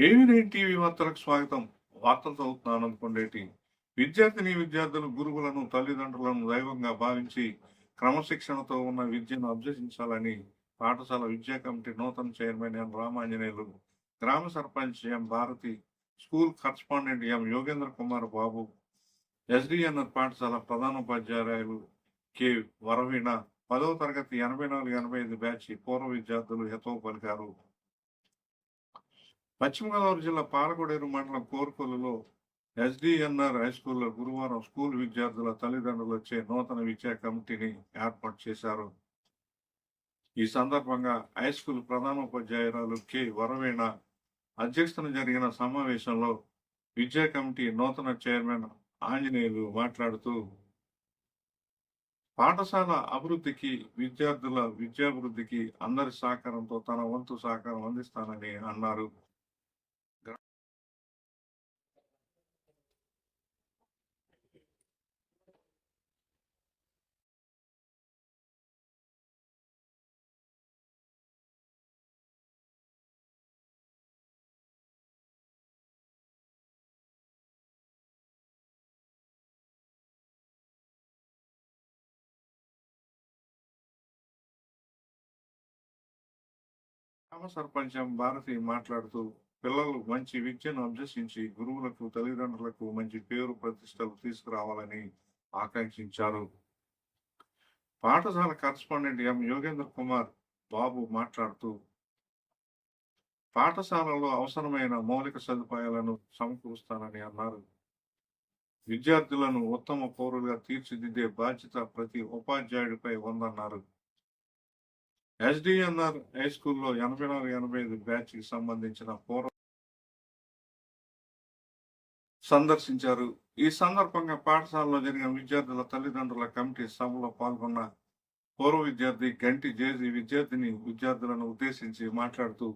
ఏవి టీవీ వార్తలకు స్వాగతం. వార్తలు చదువుతున్నాను అనుకోండి. విద్యార్థులు గురువులను తల్లిదండ్రులను దైవంగా భావించి క్రమశిక్షణతో ఉన్న విద్యను అభ్యసించాలని పాఠశాల విద్యా కమిటీ నూతన చైర్మన్ ఎన్ రామాంజనేయులు, గ్రామ సర్పంచ్ ఎం భారతి, స్కూల్ కరస్పాండెంట్ ఎం యోగేంద్ర కుమార్ బాబు, ఎస్డిఎన్ఆర్ పాఠశాల ప్రధానోపాధ్యాయులు కె వరవీణ, 10వ తరగతి 84-85 బ్యాచ్ పూర్వ విద్యార్థులు హితవు పలికారు. పశ్చిమ గోదావరి జిల్లా పాలకొడేరు మండలం కోరుకొల్లులో ఎస్డిఎన్ఆర్ హైస్కూల్లో గురువారం స్కూల్ విద్యార్థుల తల్లిదండ్రులచే నూతన విద్యా కమిటీని ఏర్పాటు చేశారు. ఈ సందర్భంగా హైస్కూల్ ప్రధానోపాధ్యాయురాలు కె వరవీణ అధ్యక్షతన జరిగిన సమావేశంలో విద్యా కమిటీ నూతన చైర్మన్ ఆంజనేయులు మాట్లాడుతూ, పాఠశాల అభివృద్ధికి, విద్యార్థుల విద్యాభివృద్ధికి అందరి సహకారంతో తన వంతు సహకారం అందిస్తానని అన్నారు. గ్రామ సర్పంచ్ భారతి మాట్లాడుతూ, పిల్లలు మంచి విద్యను అభ్యసించి గురువులకు, తల్లిదండ్రులకు మంచి పేరు ప్రతిష్టలు తీసుకురావాలని ఆకాంక్షించారు. పాఠశాల కరస్పాండెంట్ ఎం యోగేంద్ర కుమార్ బాబు మాట్లాడుతూ, పాఠశాలలో అవసరమైన మౌలిక సదుపాయాలను సమకూరుస్తానని అన్నారు. విద్యార్థులను ఉత్తమ పౌరులుగా తీర్చిదిద్దే బాధ్యత ప్రతి ఉపాధ్యాయుడిపై ఉందన్నారు. ఎస్డిఎన్ఆర్ హై స్కూల్లో 84-85 బ్యాచ్ కి సంబంధించిన పూర్వ సందర్శించారు. ఈ సందర్భంగా పాఠశాలలో జరిగిన విద్యార్థుల తల్లిదండ్రుల కమిటీ సభలో పాల్గొన్న పూర్వ విద్యార్థి గంటి జేజీ విద్యార్థులను ఉద్దేశించి మాట్లాడుతూ,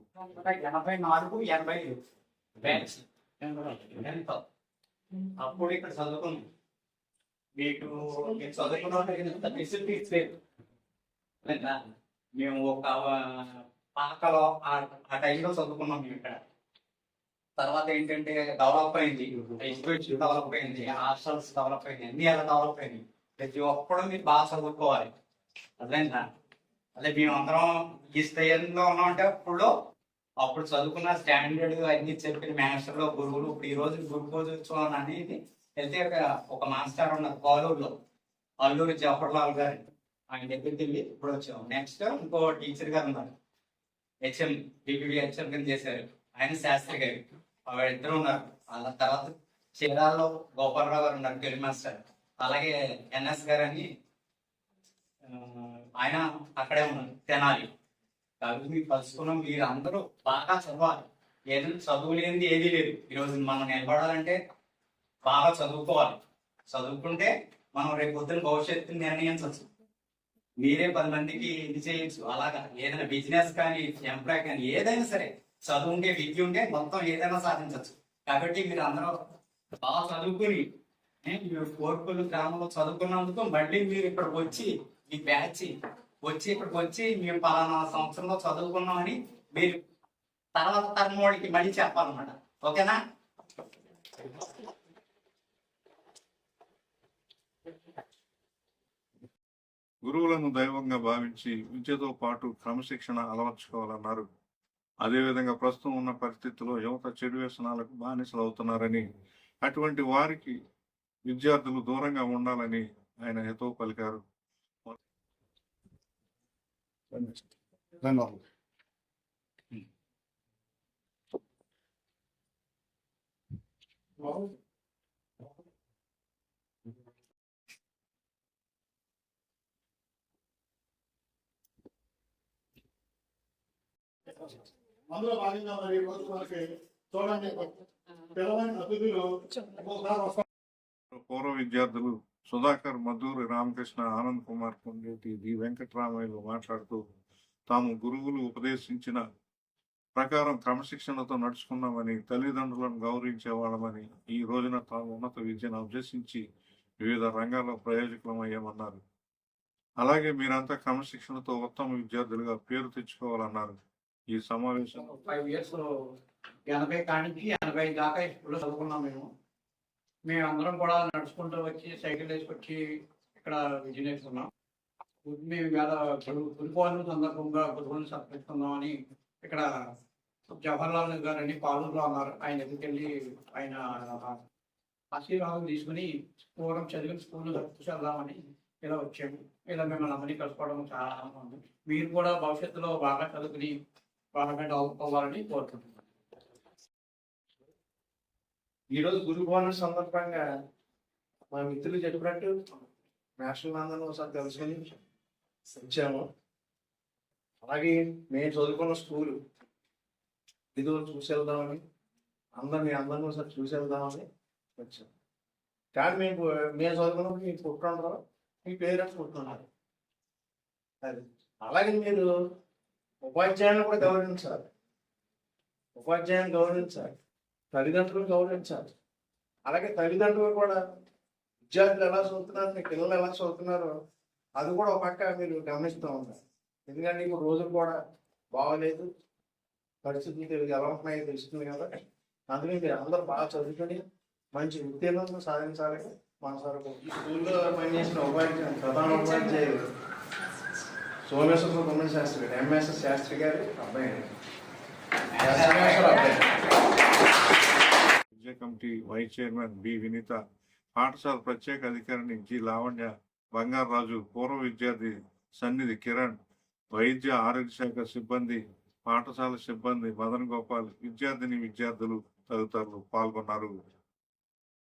అప్పుడు ఇక్కడ చదువుకున్నాం. మీకు ఫెసిలిటీస్ లేదు. మేము ఒక పాకలో ఆ టైంలో చదువుకున్నాం. మేము ఇక్కడ తర్వాత ఏంటంటే డెవలప్ అయింది, ఎడ్యుకేషన్ డెవలప్ అయింది, హాస్టల్స్ డెవలప్ అయింది, అన్ని అలా డెవలప్ అయింది. ప్రతి ఒక్కడు మీరు బాగా చదువుకోవాలి. అదేనా అదే మేము అందరం ఈ స్థాయిలో ఉన్నామంటే అప్పుడు చదువుకున్న స్టాండర్డ్ అన్ని చెప్పిన మాస్టర్లు, గురువులు. ఇప్పుడు ఈ రోజు గురు పూజోత్సవం అనేది వెళ్తే ఒక మాస్టర్ ఉన్నారు కోలూరులో, అల్లూరి జవహర్లాల్ గారు, ఆయన దగ్గరికి వెళ్ళి ఇప్పుడు వచ్చాం. నెక్స్ట్ ఇంకో టీచర్ గారు ఉన్నారు, హెచ్ఎం బీపీడీ హెచ్ఎం కింద చేశారు, ఆయన శాస్త్రి గారు, ఇద్దరు ఉన్నారు. వాళ్ళ తర్వాత చీరాల్లో గోపాలరావు గారు ఉన్నారు, తెలుగు మాస్టర్. అలాగే ఎన్ఎస్ గారు అని ఆయన అక్కడే ఉన్నారు, తెనాలి. కాబట్టి మీరు కలుసుకున్నాం. మీరు అందరూ బాగా చదవాలి. ఏదైనా చదువు లేనిది ఏదీ లేదు. ఈరోజు మనం నిలబడాలంటే బాగా చదువుకోవాలి. చదువుకుంటే మనం రేపు పొద్దున భవిష్యత్తుని నిర్ణయించవచ్చు. మీరే 10 మందికి ఇది చేయొచ్చు. అలాగా ఏదైనా బిజినెస్ కానీ, ఎంప్లాయ్ కానీ, ఏదైనా సరే చదువు ఉంటే, విద్య ఉంటే మొత్తం ఏదైనా సాధించవచ్చు. కాబట్టి మీరు అందరూ బాగా చదువుకుని, మీరు కోరుకులు గ్రామంలో చదువుకున్నందుకు మళ్ళీ మీరు ఇక్కడికి వచ్చి మీ బ్యాచ్ ఇక్కడికి వచ్చి మేము పలానా సంవత్సరంలో చదువుకున్నామని మీరు తర్వాత తరం వాడికి మళ్ళీ చెప్పాలన్నమాట. ఓకేనా? గురువులను దైవంగా భావించి విద్యతో పాటు క్రమశిక్షణ అలవర్చుకోవాలన్నారు. అదేవిధంగా ప్రస్తుతం ఉన్న పరిస్థితుల్లో యువత చెడు వ్యసనాలకు బానిసలు అవుతున్నారని, అటువంటి వారికి విద్యార్థులు దూరంగా ఉండాలని ఆయన హితవు పలికారు. ధన్యవాదాలు. అందులో భాగంగా మరి రోజు మనకి చూడండి పిల్లలైన అతిథులు పూర్వ విద్యార్థులు సుధాకర్, మధూరి రామకృష్ణ, ఆనంద్ కుమార్, కొండేటి, డి వెంకటరామయ్యలు మాట్లాడుతూ, తాము గురువులు ఉపదేశించిన ప్రకారం క్రమశిక్షణతో నడుచుకున్నామని, తల్లిదండ్రులను గౌరవించేవాళ్ళమని, ఈ రోజున తాము ఉన్నత విద్యను అభ్యసించి వివిధ రంగాల్లో ప్రయోజకులమయ్యామన్నారు. అలాగే మీరంతా క్రమశిక్షణతో ఉత్తమ విద్యార్థులుగా పేరు తెచ్చుకోవాలన్నారు. ఈ సమావేశంలో 5 years 80 కానించి 80 దాకా ఈ స్కూల్లో చదువుకున్నాం మేము అందరం కూడా నడుచుకుంటూ వచ్చి సైకిల్ వేసుకొచ్చి ఇక్కడ విద్య నేర్చుకున్నాం. మేము ఇవాళ గురు పౌర్ణమి సందర్భంగా గురువుని సత్కరిస్తున్నామని ఇక్కడ జవహర్లాల్ నెహ్రూ గారు అని పాలూరులో ఉన్నారు. ఆయన దగ్గరికి వెళ్ళి ఆయన ఆశీర్వాదం తీసుకుని పూర్వం చదివిన స్కూల్ వెళ్దామని ఇలా వచ్చాము. ఇలా మిమ్మల్ని అందరినీ కలుసుకోవడం చాలా ఆనందం ఉంది. మీరు కూడా భవిష్యత్తులో బాగా చదువుకుని బాగా డెవలప్ అవ్వాలని కోరుకుంటున్నాను. ఈరోజు గురు పౌర్ణమి సందర్భంగా మా మిత్రులు చెప్పినట్టు నేషనల్ అందరం ఒకసారి తెలుసుకొని వచ్చాము. అలాగే మేము చదువుకున్న స్కూల్ ఇది చూసి వెళ్దామని అందరినీ ఒకసారి చూసి వెళ్దామని వచ్చాము. కానీ మేము చదువుకున్నప్పుడు మీకు పుట్టుండరు, మీ పేరెంట్స్ పుట్టున్నారు. అది అలాగే మీరు ఉపాధ్యాయులను కూడా గౌరవించాలి, తల్లిదండ్రులను గౌరవించాలి. అలాగే తల్లిదండ్రులు కూడా విద్యార్థులు ఎలా చదువుతున్నారు, మీ పిల్లలు ఎలా చదువుతున్నారో అది కూడా ఒక పక్క మీరు గమనిస్తూ ఉన్నారు. ఎందుకంటే ఇప్పుడు రోజులు కూడా బాగోలేదు, పరిస్థితులు ఎలా ఉంటున్నాయో తెలుస్తుంది కదా. అందుకని మీరు అందరూ బాగా చదువుకొని మంచి ఉత్తీర్ణతను సాధించాలని మనసారి ఈ స్కూల్లో పనిచేసిన ప్రధాన ఉపాధ్యాయులు సోమేశ్వర గుమ్మడి శాస్త్రి గారు, ఎంఎస్ఎస్ శాస్త్రి గారి అబ్బాయి విద్యా committee vice chairman B Vineetha, పాఠశాల ప్రత్యేక అధికారిని జి లావణ్య, బంగారాజు, పూర్వ విద్యార్థి సన్నిధి కిరణ్, వైద్య ఆరోగ్య శాఖ సిబ్బంది, పాఠశాల సిబ్బంది మదన్ గోపాల్, విద్యార్థిని విద్యార్థులు తదితరులు పాల్గొన్నారు.